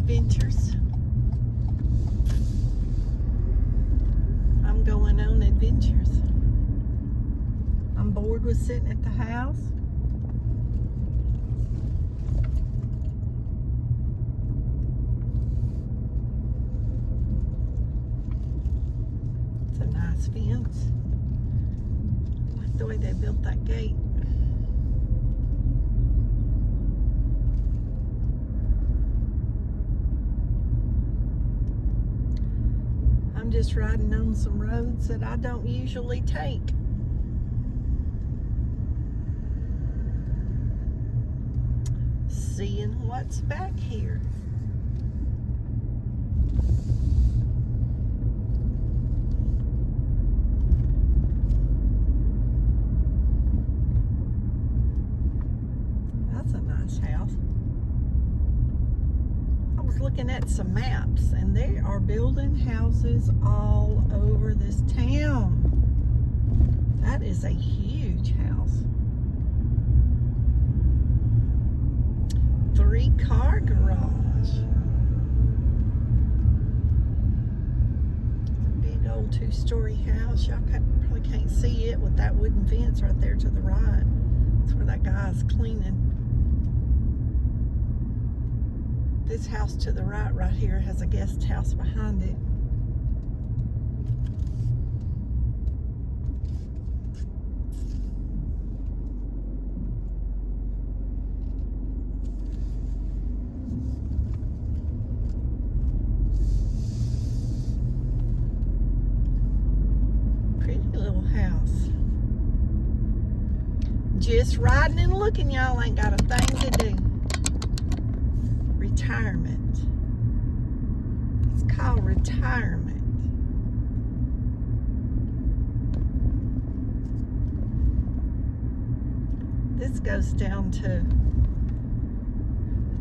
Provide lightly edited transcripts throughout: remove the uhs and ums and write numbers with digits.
adventures. I'm going on adventures. I'm bored with sitting at the house. It's a nice fence. I like the way they built that gate. I'm just riding on some roads that I don't usually take. Seeing what's back here. That's a nice house. I was looking at some maps and they are building houses all over this town. That is a huge house. 3-car garage. It's a big old 2-story house. Y'all probably can't see it with that wooden fence right there to the right. That's where that guy's cleaning. This house to the right here has a guest house behind it. Pretty little house. Just riding and looking, y'all ain't got a thing to do. Retirement. It's called retirement. This goes down to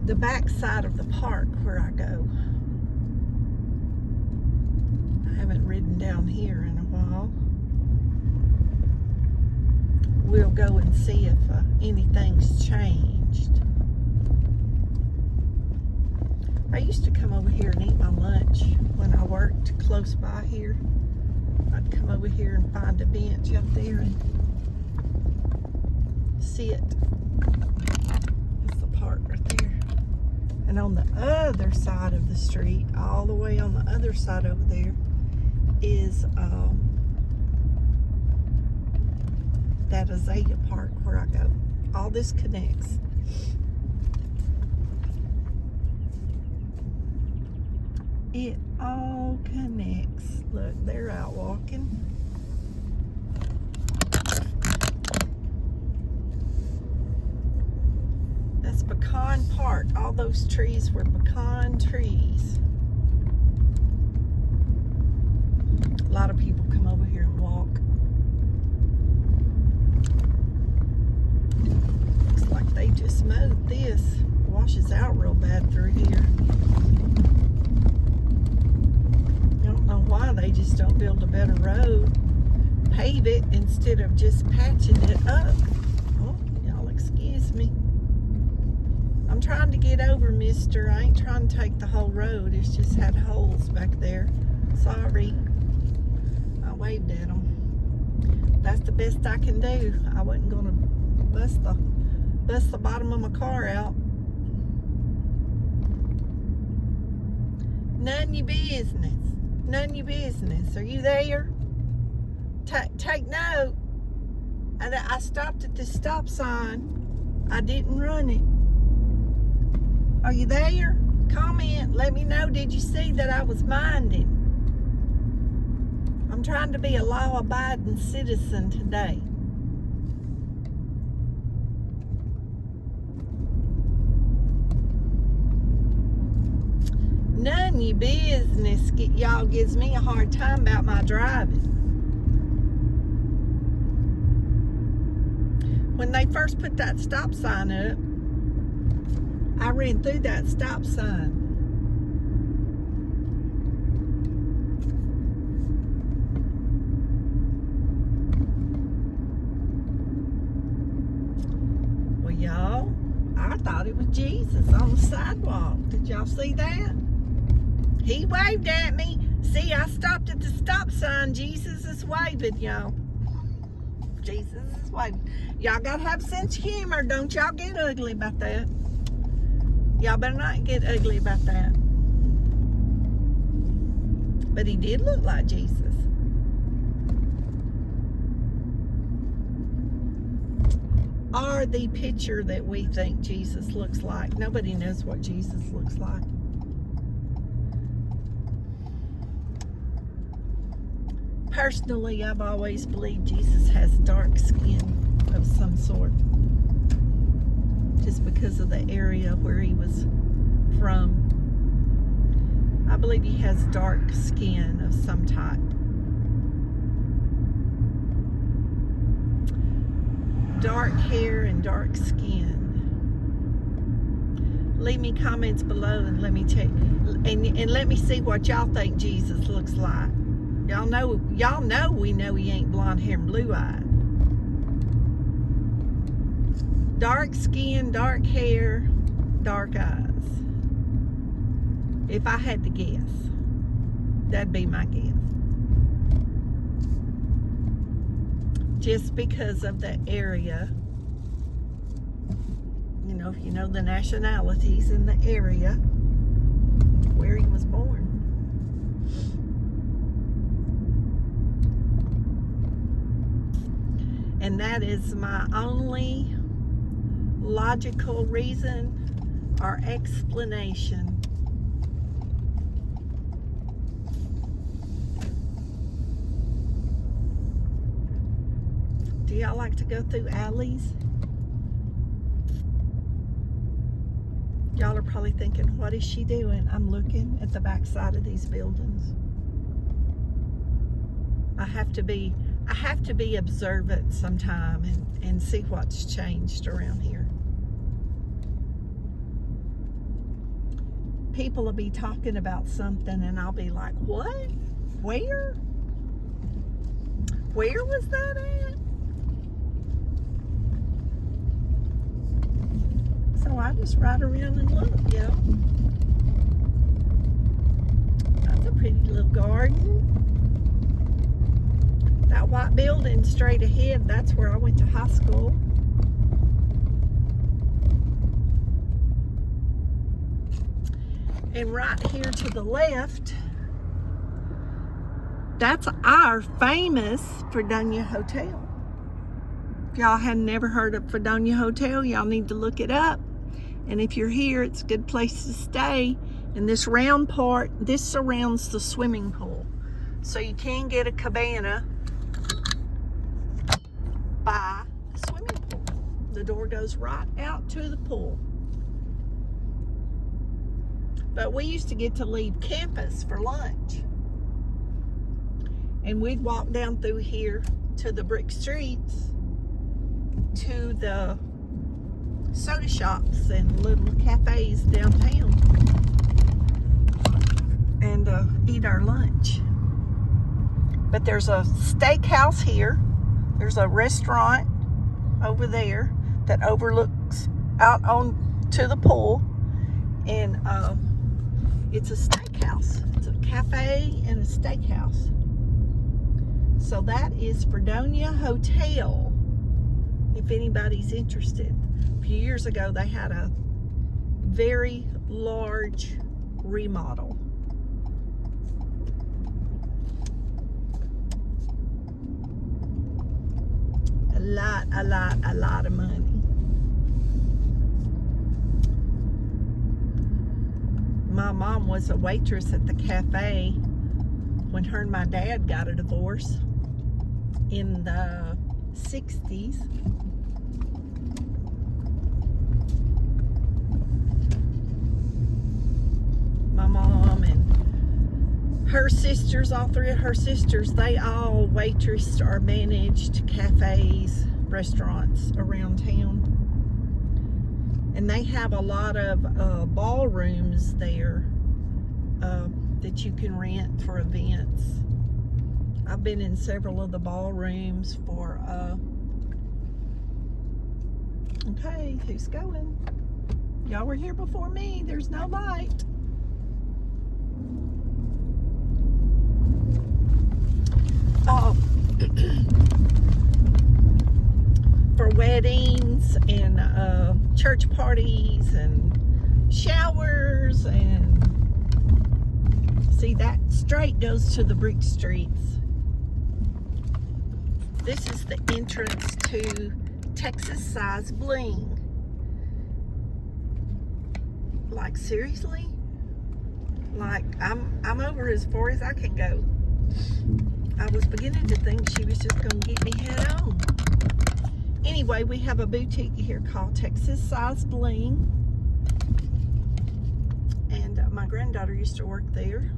the back side of the park where I go. I haven't ridden down here in a while. We'll go and see if anything's changed. I used to come over here and eat my lunch when I worked close by here. I'd come over here and find a bench up there and sit. That's the park right there. And on the other side of the street, all the way on the other side over there, is that azalea park where I go. All this connects. It all connects. Look, they're out walking. That's Pecan Park. All those trees were pecan trees. A lot of people come over here and walk. Looks like they just mowed this. It washes out real bad through here. Why they just don't build a better road, pave it instead of just patching it up. Oh, y'all excuse me. I'm trying to get over, mister. I ain't trying to take the whole road. It's just had holes back there. Sorry. I waved at them. That's the best I can do. I wasn't gonna bust the bottom of my car out. None of your business. None of your business. Are you there? Take note. I stopped at this stop sign. I didn't run it. Are you there? Comment. Let me know. Did you see that I was minding? I'm trying to be a law-abiding citizen today. None of your business. Y'all gives me a hard time about my driving. When they first put that stop sign up, I ran through that stop sign. Well, y'all, I thought it was Jesus on the sidewalk. Did y'all see that? He waved at me. See, I stopped at the stop sign. Jesus is waving, y'all. Jesus is waving. Y'all gotta have sense of humor. Don't y'all get ugly about that. Y'all better not get ugly about that. But he did look like Jesus. Or the picture that we think Jesus looks like. Nobody knows what Jesus looks like. Personally, I've always believed Jesus has dark skin of some sort. Just because of the area where he was from. I believe he has dark skin of some type. Dark hair and dark skin. Leave me comments below and let me check and let me see what y'all think Jesus looks like. Y'all know we know he ain't blonde hair and blue eyed. Dark skin, dark hair, dark eyes. If I had to guess, that'd be my guess. Just because of the area, you know, if you know the nationalities in the area where he was born. And that is my only logical reason or explanation. Do y'all like to go through alleys? Y'all are probably thinking, what is she doing? I'm looking at the back side of these buildings. I have to be observant sometime and see what's changed around here. People will be talking about something and I'll be like, what? Where? Where was that at? So I just ride around and look, you know. That's a pretty little garden. That white building straight ahead, that's where I went to high school. And right here to the left, that's our famous Fredonia Hotel. If y'all had never heard of Fredonia Hotel, y'all need to look it up. And if you're here, it's a good place to stay. And this round part, this surrounds the swimming pool. So you can get a cabana by the swimming pool. The door goes right out to the pool. But we used to get to leave campus for lunch. And we'd walk down through here to the brick streets, to the soda shops and little cafes downtown, and eat our lunch. But there's a steakhouse here. There's a restaurant over there that overlooks out on to the pool, and it's a steakhouse. It's a cafe and a steakhouse. So that is Fredonia Hotel, if anybody's interested. A few years ago, they had a very large remodel. A lot of money. My mom was a waitress at the cafe when her and my dad got a divorce in the 60s. My mom and her sisters, all three of her sisters, they all waitressed or managed cafes, restaurants around town. And they have a lot of ballrooms there that you can rent for events. I've been in several of the ballrooms for, okay, who's going? Y'all were here before me. There's no light. Oh, for weddings and church parties and showers, and see, that straight goes to the Backstreets. This is the entrance to Texas size bling. Like, seriously? Like, I'm over as far as I can go. I was beginning to think she was just gonna get me head on. Anyway, we have a boutique here called Texas Size Bling, and my granddaughter used to work there.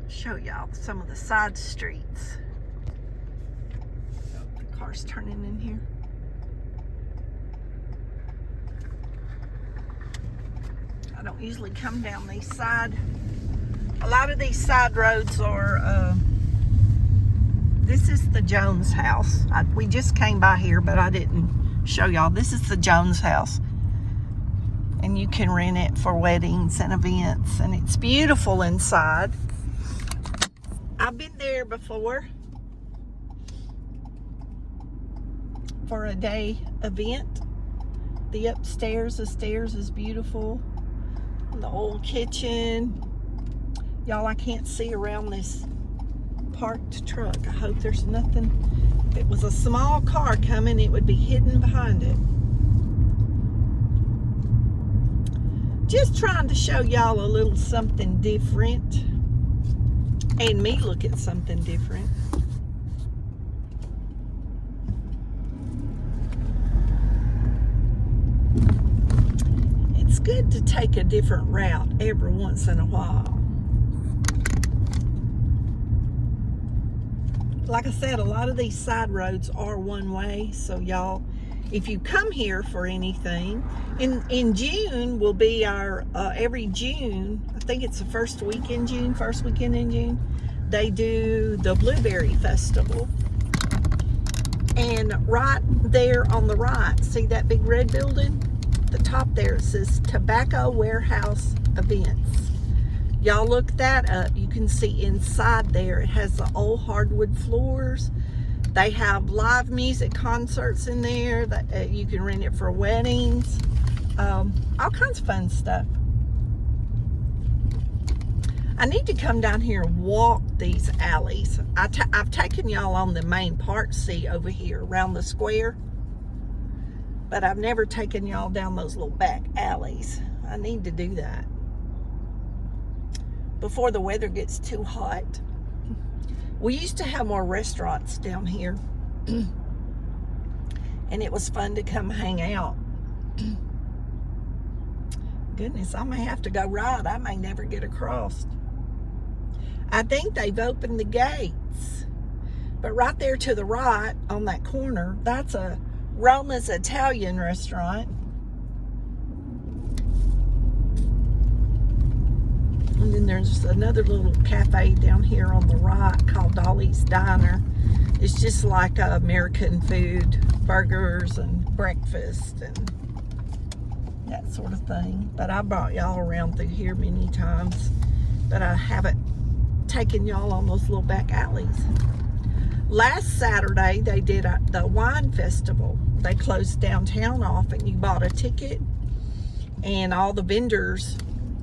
Show y'all some of the side streets. Oh, the car's turning in here. I don't usually come down these side. A lot of these side roads are, this is the Jones house. We just came by here, but I didn't show y'all. This is the Jones house. And you can rent it for weddings and events, and it's beautiful inside. I've been there before for a day event. The stairs is beautiful. The old kitchen. Y'all, I can't see around this parked truck. I hope there's nothing. If it was a small car coming, it would be hidden behind it. Just trying to show y'all a little something different. And me look at something different. It's good to take a different route every once in a while. Like I said, a lot of these side roads are one way, so y'all, if you come here for anything, in June will be our, every June, I think it's the first weekend in June, they do the Blueberry Festival. And right there on the right, see that big red building? The top there, it says Tobacco Warehouse Events. Y'all look that up. You can see inside there, it has the old hardwood floors. They have live music concerts in there that you can rent it for weddings. All kinds of fun stuff. I need to come down here and walk these alleys. I've taken y'all on the main part, see, over here around the square. But I've never taken y'all down those little back alleys. I need to do that before the weather gets too hot. We used to have more restaurants down here. And it was fun to come hang out. Goodness, I may have to go right. I may never get across. I think they've opened the gates. But right there to the right on that corner, that's a Roma's Italian restaurant. And then there's another little cafe down here on the right called Dolly's Diner. It's just like American food, burgers and breakfast and that sort of thing. But I brought y'all around through here many times, but I haven't taken y'all on those little back alleys. Last Saturday, they did the wine festival. They closed downtown off and you bought a ticket, and all the vendors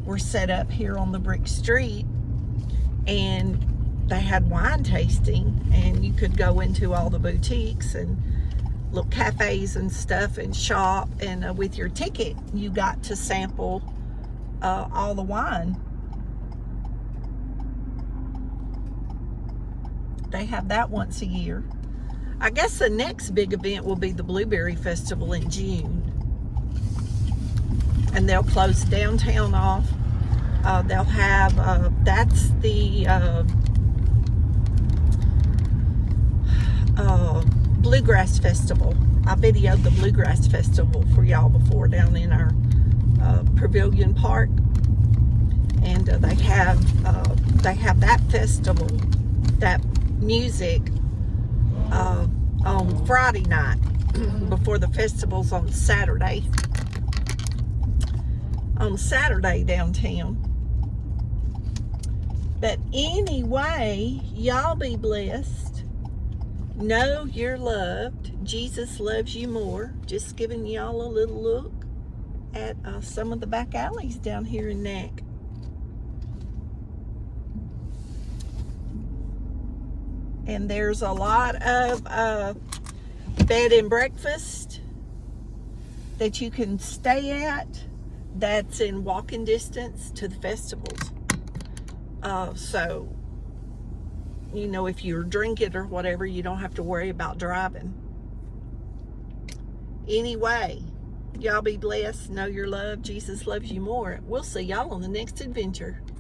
were set up here on the brick street, and they had wine tasting, and you could go into all the boutiques and little cafes and stuff and shop, and with your ticket you got to sample all the wine. They have that once a year. I guess the next big event will be the Blueberry Festival in June. And they'll close downtown off. They'll have, that's the Bluegrass Festival. I videoed the Bluegrass Festival for y'all before down in our Pavilion Park. and they have that festival, that music on Friday night before the festival's on Saturday. On Saturday downtown. But anyway, y'all be blessed. Know you're loved. Jesus loves you more. Just giving y'all a little look at some of the back alleys down here in Nac. And there's a lot of bed and breakfast that you can stay at that's in walking distance to the festivals. So, you know, if you're drinking or whatever, you don't have to worry about driving. Anyway, y'all be blessed. Know you're loved. Jesus loves you more. We'll see y'all on the next adventure.